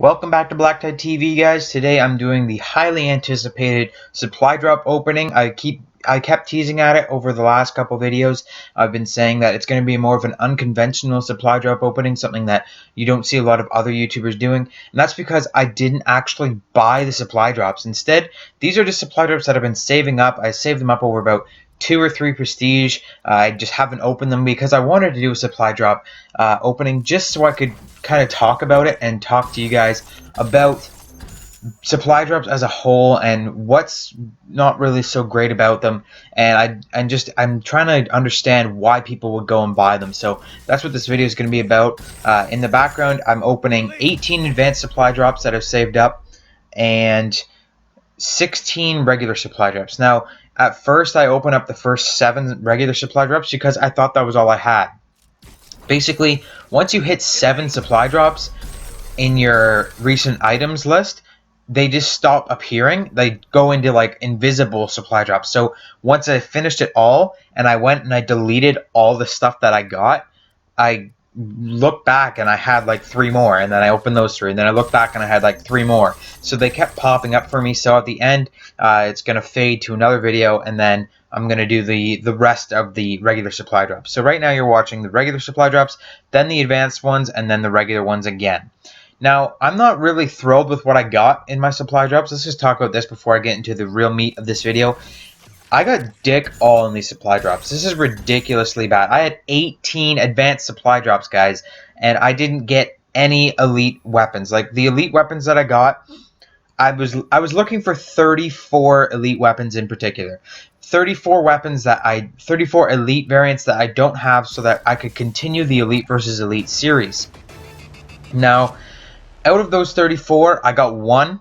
Welcome back to BlackTideTV, guys. Today I'm doing the highly anticipated supply drop opening. I kept teasing at it over the last couple videos. I've been saying that it's going to be more of an unconventional supply drop opening, something that you don't see a lot of other YouTubers doing. And that's because I didn't actually buy the supply drops. Instead, these are just supply drops that I've been saving up. I saved them up over about 2 or 3 prestige. I just haven't opened them because I wanted to do a supply drop opening just so I could kind of talk about it and talk to you guys about supply drops as a whole and what's not really so great about them. And I'm trying to understand why people would go and buy them. So that's what this video is going to be about. In the background, I'm opening 18 advanced supply drops that I've saved up and 16 regular supply drops. Now, at first, I opened up the first 7 regular supply drops because I thought that was all I had. Basically, once you hit 7 supply drops in your recent items list, they just stop appearing. They go into like invisible supply drops. So once I finished it all and I went and I deleted all the stuff that I got, I looked back and I had like 3 more, and then I opened those 3, and then I looked back and I had like 3 more. So they kept popping up for me. So at the end, it's gonna fade to another video, and then I'm gonna do the rest of the regular supply drops. So right now you're watching the regular supply drops, then the advanced ones, and then the regular ones again. Now, I'm not really thrilled with what I got in my supply drops. Let's just talk about this before I get into the real meat of this video. I got dick all in these supply drops. This is ridiculously bad. I had 18 advanced supply drops, guys, and I didn't get any elite weapons. Like, the elite weapons that I got, I was looking for 34 elite weapons in particular. 34 elite variants that I don't have so that I could continue the elite versus elite series. Now, out of those 34, I got 1.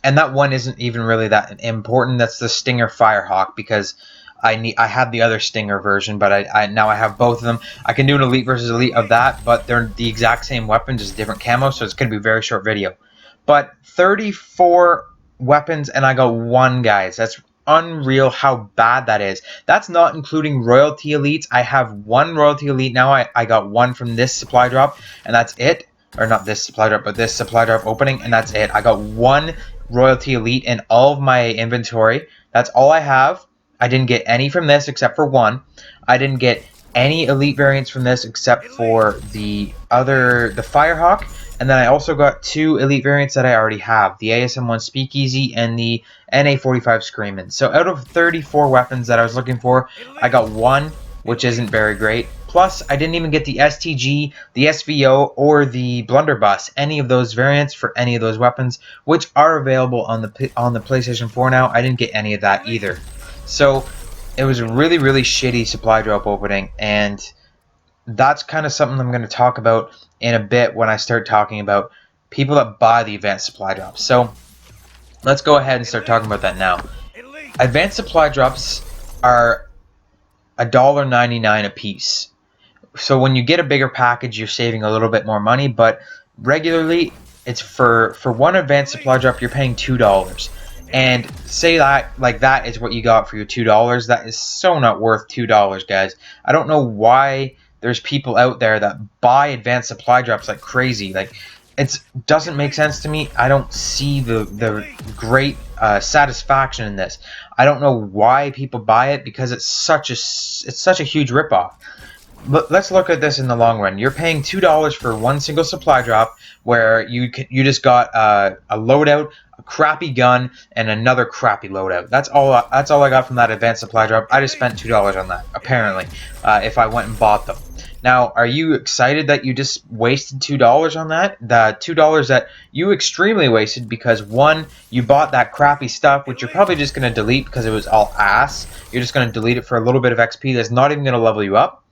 And that one isn't even really that important. That's the Stinger Firehawk, because I had the other Stinger version, but now I have both of them. I can do an elite versus elite of that, but they're the exact same weapon, just different camo, so it's going to be a very short video. But 34 weapons, and I got 1, guys. That's unreal how bad that is. That's not including royalty elites. I have 1 royalty elite now. I got 1 from this supply drop, and that's it. Or not this supply drop, but this supply drop opening, and that's it. I got 1 royalty elite in all of my inventory. That's all I have. I didn't get any from this except for 1. I didn't get any elite variants from this except for the Firehawk, and then I also got 2 elite variants that I already have, the ASM1 Speakeasy and the NA45 Screamin'. So out of 34 weapons that I was looking for, I got 1, which isn't very great. Plus, I didn't even get the STG, the SVO, or the Blunderbuss, any of those variants for any of those weapons, which are available on the PlayStation 4 now. I didn't get any of that either. So, it was a really, really shitty supply drop opening, and that's kind of something I'm going to talk about in a bit when I start talking about people that buy the advanced supply drops. So, let's go ahead and start talking about that now. Advanced supply drops are $1.99 a piece. So when you get a bigger package, you're saving a little bit more money, but regularly, it's for 1 advanced supply drop, you're paying $2. And say that is what you got for your $2. That is so not worth $2, guys. I don't know why there's people out there that buy advanced supply drops like crazy. Like, it doesn't make sense to me. I don't see the great satisfaction in this. I don't know why people buy it, because it's such a huge ripoff. But let's look at this in the long run. You're paying $2 for 1 single supply drop, where you just got a loadout, a crappy gun, and another crappy loadout. That's all I got from that advanced supply drop. I just spent $2 on that, apparently, if I went and bought them. Now, are you excited that you just wasted $2 on that? The $2 that you extremely wasted because, 1, you bought that crappy stuff, which you're probably just going to delete because it was all ass. You're just going to delete it for a little bit of XP that's not even going to level you up.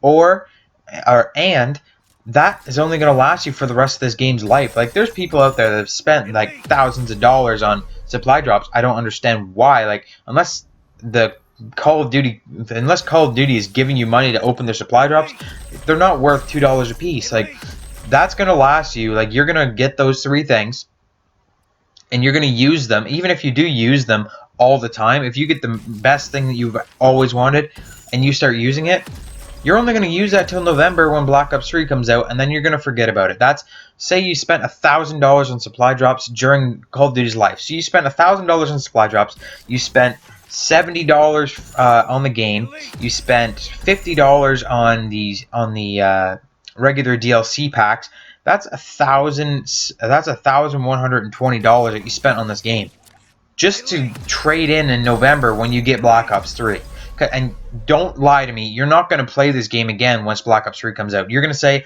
And that is only going to last you for the rest of this game's life. Like, there's people out there that have spent like thousands of dollars on supply drops. I don't understand why. Like, unless Call of Duty is giving you money to open their supply drops, they're not worth $2 a piece. Like, that's going to last you. Like, you're going to get those 3 things, and you're going to use them. Even if you do use them all the time, if you get the best thing that you've always wanted and you start using it, you're only going to use that till November when Black Ops 3 comes out, and then you're going to forget about it. That's say you spent $1,000 on supply drops during Call of Duty's life. So you spent $1,000 on supply drops. You spent $70 on the game. You spent $50 on the regular DLC packs. That's $1,120 that you spent on this game just to trade in November when you get Black Ops 3. And don't lie to me, you're not going to play this game again once Black Ops 3 comes out. You're going to say,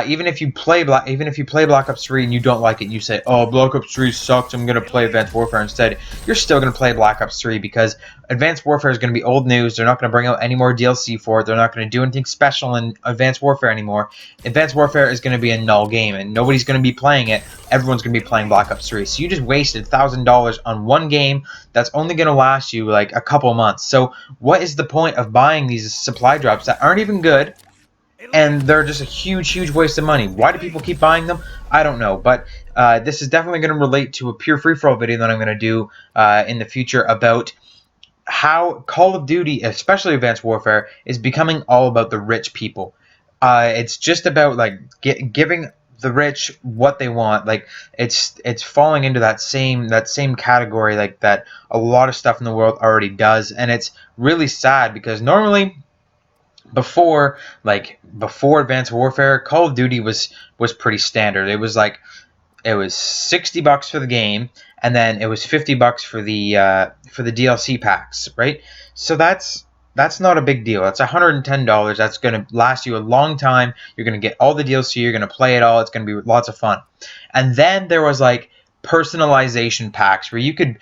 even if you play Black Ops 3 and you don't like it, and you say, "Oh, Black Ops 3 sucks, I'm going to play Advanced Warfare instead." You're still going to play Black Ops 3 because Advanced Warfare is going to be old news. They're not going to bring out any more DLC for it. They're not going to do anything special in Advanced Warfare anymore. Advanced Warfare is going to be a null game, and nobody's going to be playing it. Everyone's going to be playing Black Ops 3. So you just wasted $1,000 on one game that's only going to last you like a couple months. So what is the point of buying these supply drops that aren't even good? And they're just a huge waste of money. Why do people keep buying them? I don't know. But this is definitely going to relate to a pure free-for-all video that I'm going to do in the future about how Call of Duty, especially Advanced Warfare, is becoming all about the rich people. It's just about like giving the rich what they want. Like it's falling into that same category like that a lot of stuff in the world already does, and it's really sad because normally before Advanced Warfare, Call of Duty was pretty standard. It was $60 for the game, and then it was $50 for the DLC packs, right? So that's not a big deal. That's $110. That's going to last you a long time. You're going to get all the DLC. You're going to play it all. It's going to be lots of fun. And then there was like personalization packs where you could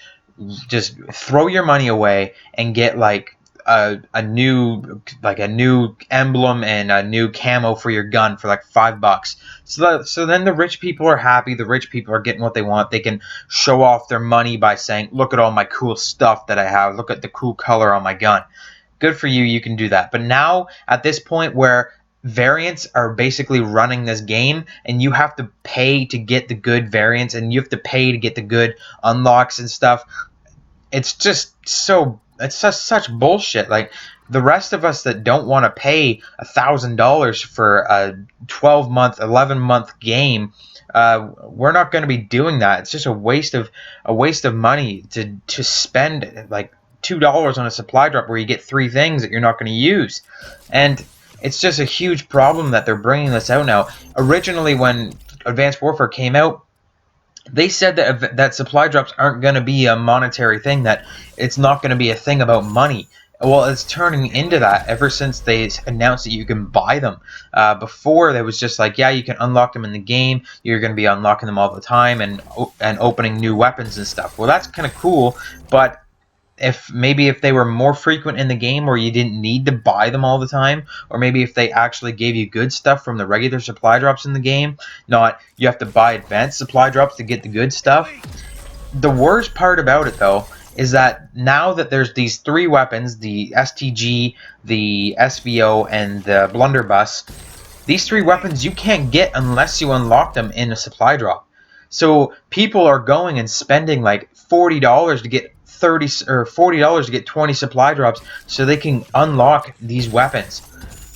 just throw your money away and get like a new emblem and a new camo for your gun for like $5. So then the rich people are happy. The rich people are getting what they want. They can show off their money by saying, "Look at all my cool stuff that I have. Look at the cool color on my gun." Good for you. You can do that. But now at this point where variants are basically running this game, and you have to pay to get the good variants, and you have to pay to get the good unlocks and stuff, it's just such bullshit. Like the rest of us that don't want to pay $1,000 for a 12-month, 11-month game, we're not going to be doing that. It's just a waste of money to spend like $2 on a supply drop where you get 3 things that you're not going to use. And it's just a huge problem that they're bringing this out now. Originally, when Advanced Warfare came out, they said that supply drops aren't going to be a monetary thing, that it's not going to be a thing about money. Well, it's turning into that ever since they announced that you can buy them. Before, there was just like, yeah, you can unlock them in the game. You're going to be unlocking them all the time and opening new weapons and stuff. Well, that's kind of cool, but if they were more frequent in the game where you didn't need to buy them all the time, or maybe if they actually gave you good stuff from the regular supply drops in the game, not you have to buy advanced supply drops to get the good stuff. The worst part about it though is that now that there's these 3 weapons, the STG, the SVO, and the blunderbuss, these 3 weapons you can't get unless you unlock them in a supply drop. So people are going and spending like $40 to get 30 or $40 to get 20 supply drops so they can unlock these weapons.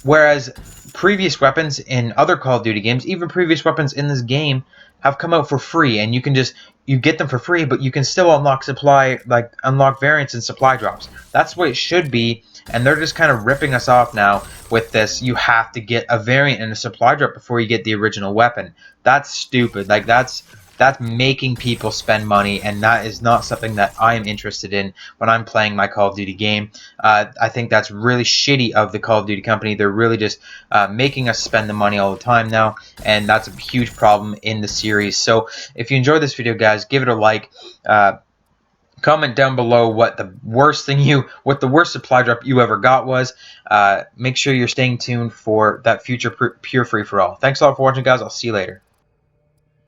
Whereas previous weapons in other Call of Duty games, even previous weapons in this game, have come out for free, and you get them for free, but you can still unlock variants and supply drops. That's what it should be, and they're just kind of ripping us off now with this. You have to get a variant and a supply drop before you get the original weapon. That's stupid. Like that's making people spend money, and that is not something that I am interested in when I'm playing my Call of Duty game. I think that's really shitty of the Call of Duty company. They're really just making us spend the money all the time now, and that's a huge problem in the series. So if you enjoyed this video, guys, give it a like. Comment down below what the worst supply drop you ever got was. Make sure you're staying tuned for that future pure free-for-all. Thanks a lot for watching, guys. I'll see you later.